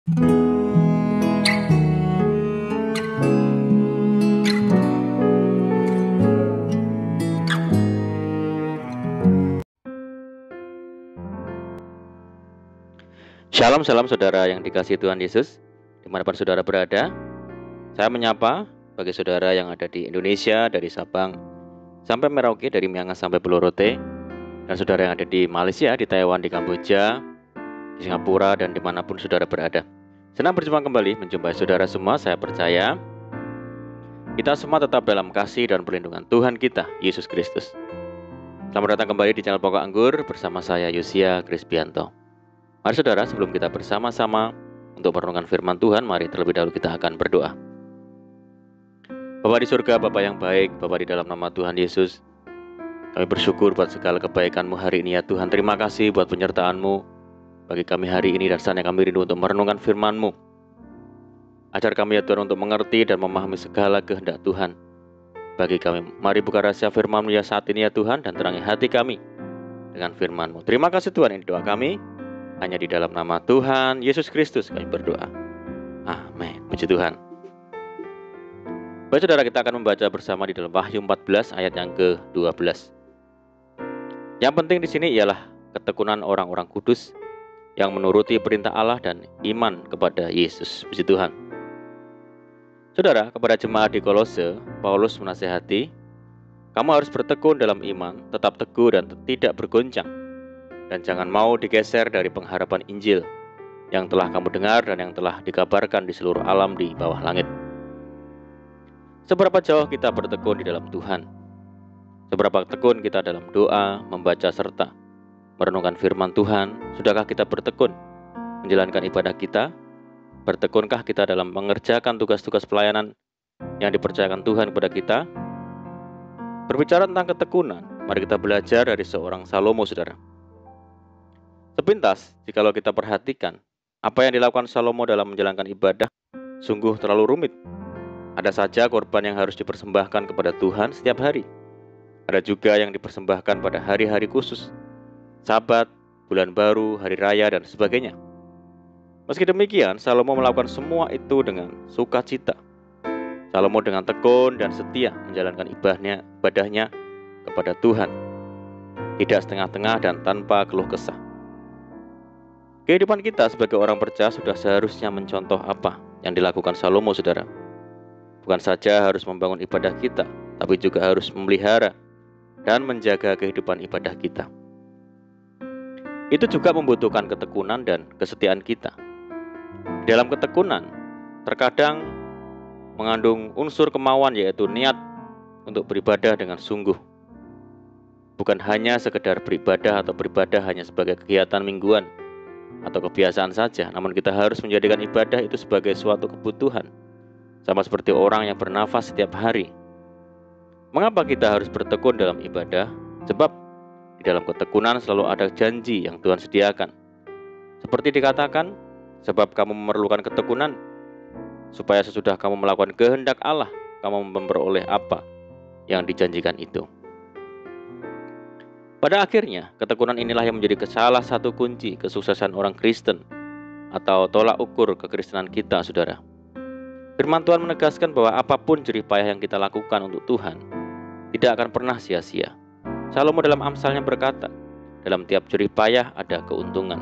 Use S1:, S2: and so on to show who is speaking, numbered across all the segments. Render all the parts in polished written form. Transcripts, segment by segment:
S1: Shalom, salam saudara yang dikasihi Tuhan Yesus, dimanapun saudara berada. Saya menyapa bagi saudara yang ada di Indonesia, dari Sabang sampai Merauke, dari Miangas sampai Pulau Rote, dan saudara yang ada di Malaysia, di Taiwan, di Kamboja, di Singapura, dan dimanapun saudara berada. Senang berjumpa kembali, menjumpai saudara semua. Saya percaya kita semua tetap dalam kasih dan perlindungan Tuhan kita, Yesus Kristus. Selamat datang kembali di channel Pokok Anggur bersama saya, Yosia Krispianto. Mari saudara, sebelum kita bersama-sama untuk merenungkan firman Tuhan, mari terlebih dahulu kita akan berdoa. Bapa di surga, Bapa yang baik, Bapa di dalam nama Tuhan Yesus, kami bersyukur buat segala kebaikan-Mu hari ini ya Tuhan. Terima kasih buat penyertaan-Mu bagi kami hari ini, dan saatnya kami rindu untuk merenungkan firman-Mu. Ajar kami ya Tuhan untuk mengerti dan memahami segala kehendak Tuhan bagi kami. Mari buka rahasia firman-Mu ya saat ini ya Tuhan, dan terangi hati kami dengan firman-Mu. Terima kasih Tuhan, ini doa kami. Hanya di dalam nama Tuhan Yesus Kristus kami berdoa. Amin. Puji Tuhan. Baik saudara, kita akan membaca bersama di dalam Wahyu 14 ayat yang ke-12. Yang penting di sini ialah ketekunan orang-orang kudus yang menuruti perintah Allah dan iman kepada Yesus. Puji Tuhan. Saudara, kepada jemaat di Kolose, Paulus menasihati, kamu harus bertekun dalam iman, tetap teguh dan tidak bergoncang. Dan jangan mau digeser dari pengharapan Injil yang telah kamu dengar dan yang telah dikabarkan di seluruh alam di bawah langit. Seberapa jauh kita bertekun di dalam Tuhan? Seberapa tekun kita dalam doa, membaca serta merenungkan firman Tuhan? Sudahkah kita bertekun menjalankan ibadah kita? Bertekunkah kita dalam mengerjakan tugas-tugas pelayanan yang dipercayakan Tuhan kepada kita? Berbicara tentang ketekunan, mari kita belajar dari seorang Salomo, saudara. Sepintas, jikalau kita perhatikan, apa yang dilakukan Salomo dalam menjalankan ibadah sungguh terlalu rumit. Ada saja korban yang harus dipersembahkan kepada Tuhan setiap hari. Ada juga yang dipersembahkan pada hari-hari khusus, Sabat, bulan baru, hari raya, dan sebagainya. Meski demikian, Salomo melakukan semua itu dengan sukacita. Salomo dengan tekun dan setia menjalankan ibadahnya kepada Tuhan, tidak setengah-tengah dan tanpa keluh kesah. Kehidupan kita sebagai orang percaya sudah seharusnya mencontoh apa yang dilakukan Salomo, saudara. Bukan saja harus membangun ibadah kita, tapi juga harus memelihara dan menjaga kehidupan ibadah kita. Itu juga membutuhkan ketekunan dan kesetiaan kita. Dalam ketekunan, terkadang mengandung unsur kemauan, yaitu niat untuk beribadah dengan sungguh. Bukan hanya sekedar beribadah atau beribadah hanya sebagai kegiatan mingguan atau kebiasaan saja, namun kita harus menjadikan ibadah itu sebagai suatu kebutuhan, sama seperti orang yang bernafas setiap hari. Mengapa kita harus bertekun dalam ibadah? Sebab di dalam ketekunan selalu ada janji yang Tuhan sediakan. Seperti dikatakan, sebab kamu memerlukan ketekunan, supaya sesudah kamu melakukan kehendak Allah, kamu memperoleh apa yang dijanjikan itu. Pada akhirnya, ketekunan inilah yang menjadi salah satu kunci kesuksesan orang Kristen atau tolak ukur kekristenan kita, saudara. Firman Tuhan menegaskan bahwa apapun jerih payah yang kita lakukan untuk Tuhan tidak akan pernah sia-sia. Salomo dalam Amsalnya berkata, dalam tiap jerih payah ada keuntungan.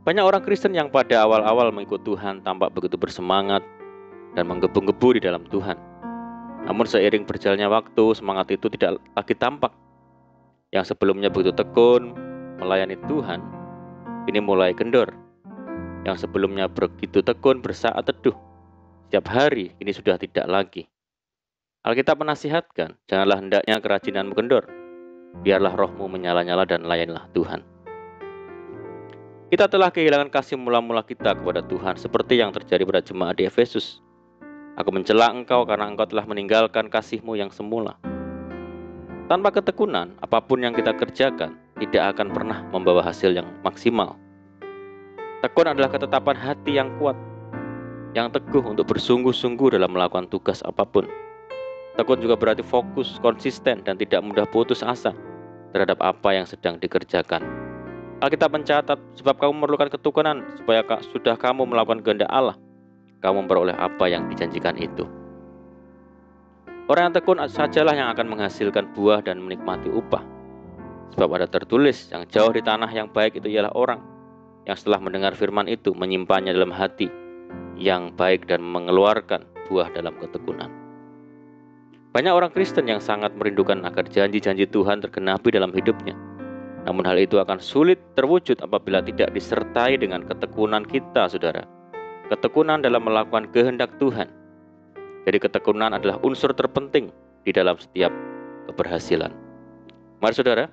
S1: Banyak orang Kristen yang pada awal-awal mengikut Tuhan tampak begitu bersemangat dan menggebu-gebu di dalam Tuhan. Namun seiring berjalannya waktu, semangat itu tidak lagi tampak. Yang sebelumnya begitu tekun melayani Tuhan, kini mulai kendor. Yang sebelumnya begitu tekun bersaat teduh setiap hari, kini sudah tidak lagi. Alkitab menasihatkan, janganlah hendaknya kerajinanmu kendor, biarlah rohmu menyala-nyala dan layanilah Tuhan. Kita telah kehilangan kasih mula-mula kita kepada Tuhan, seperti yang terjadi pada jemaat di Efesus. Aku mencela engkau karena engkau telah meninggalkan kasihmu yang semula. Tanpa ketekunan, apapun yang kita kerjakan tidak akan pernah membawa hasil yang maksimal. Tekun adalah ketetapan hati yang kuat, yang teguh untuk bersungguh-sungguh dalam melakukan tugas apapun. Tekun juga berarti fokus, konsisten, dan tidak mudah putus asa terhadap apa yang sedang dikerjakan. Alkitab mencatat, sebab kamu memerlukan ketekunan supaya sudah kamu melakukan kehendak Allah, kamu memperoleh apa yang dijanjikan itu. Orang yang tekun sajalah yang akan menghasilkan buah dan menikmati upah. Sebab ada tertulis, yang jauh di tanah yang baik itu ialah orang yang setelah mendengar firman itu menyimpannya dalam hati yang baik dan mengeluarkan buah dalam ketekunan. Banyak orang Kristen yang sangat merindukan agar janji-janji Tuhan tergenapi dalam hidupnya. Namun hal itu akan sulit terwujud apabila tidak disertai dengan ketekunan kita, saudara. Ketekunan dalam melakukan kehendak Tuhan. Jadi ketekunan adalah unsur terpenting di dalam setiap keberhasilan. Mari saudara,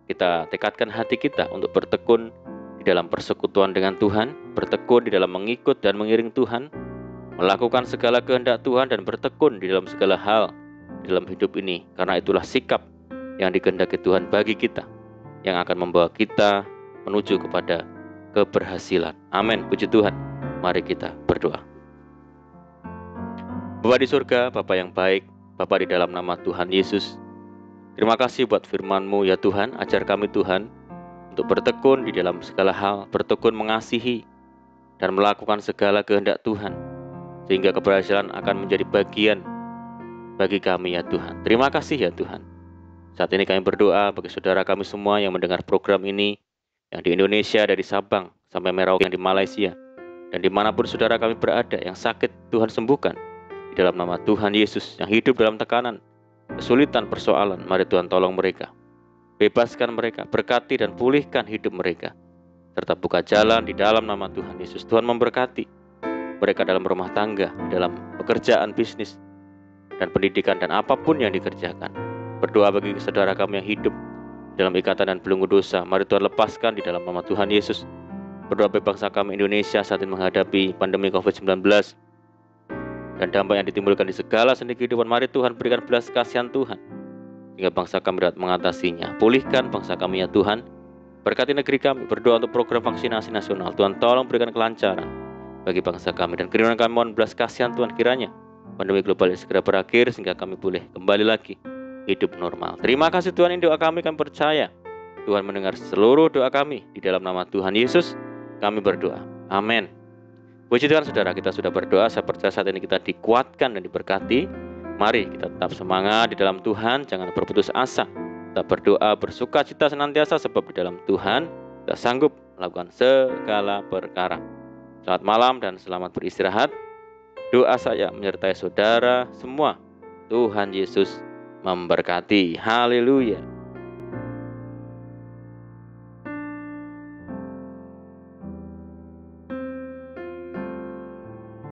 S1: kita tekadkan hati kita untuk bertekun di dalam persekutuan dengan Tuhan, bertekun di dalam mengikut dan mengiring Tuhan, melakukan segala kehendak Tuhan dan bertekun di dalam segala hal di dalam hidup ini. Karena itulah sikap yang dikehendaki Tuhan bagi kita, yang akan membawa kita menuju kepada keberhasilan. Amin, puji Tuhan. Mari kita berdoa. Bapa di surga, Bapa yang baik, Bapa di dalam nama Tuhan Yesus, terima kasih buat firman-Mu ya Tuhan. Ajar kami Tuhan untuk bertekun di dalam segala hal, bertekun mengasihi dan melakukan segala kehendak Tuhan, sehingga keberhasilan akan menjadi bagian bagi kami ya Tuhan. Terima kasih ya Tuhan. Saat ini kami berdoa bagi saudara kami semua yang mendengar program ini, yang di Indonesia dari Sabang sampai Merauke, yang di Malaysia, dan dimanapun saudara kami berada, yang sakit Tuhan sembuhkan. Di dalam nama Tuhan Yesus, yang hidup dalam tekanan, kesulitan, persoalan, mari Tuhan tolong mereka. Bebaskan mereka, berkati dan pulihkan hidup mereka, serta buka jalan di dalam nama Tuhan Yesus. Tuhan memberkati mereka dalam rumah tangga, dalam pekerjaan, bisnis, dan pendidikan, dan apapun yang dikerjakan. Berdoa bagi saudara kami yang hidup dalam ikatan dan belenggu dosa, mari Tuhan lepaskan di dalam nama Tuhan Yesus. Berdoa bagi bangsa kami Indonesia saat ini menghadapi pandemi COVID-19 dan dampak yang ditimbulkan di segala sendi kehidupan. Mari Tuhan berikan belas kasihan Tuhan, sehingga bangsa kami dapat mengatasinya. Pulihkan bangsa kami ya Tuhan. Berkati negeri kami. Berdoa untuk program vaksinasi nasional. Tuhan tolong berikan kelancaran bagi bangsa kami. Dan kiranya kami mohon belas kasihan Tuhan, kiranya pandemi global segera berakhir, sehingga kami boleh kembali lagi hidup normal. Terima kasih Tuhan, ini doa kami percaya Tuhan mendengar seluruh doa kami. Di dalam nama Tuhan Yesus kami berdoa. Amin. Puji Tuhan saudara, kita sudah berdoa. Saya percaya saat ini kita dikuatkan dan diberkati. Mari kita tetap semangat di dalam Tuhan, jangan berputus asa. Kita berdoa, bersuka cita senantiasa, sebab di dalam Tuhan kita sanggup melakukan segala perkara. Selamat malam dan selamat beristirahat. Doa saya menyertai saudara semua. Tuhan Yesus memberkati. Haleluya.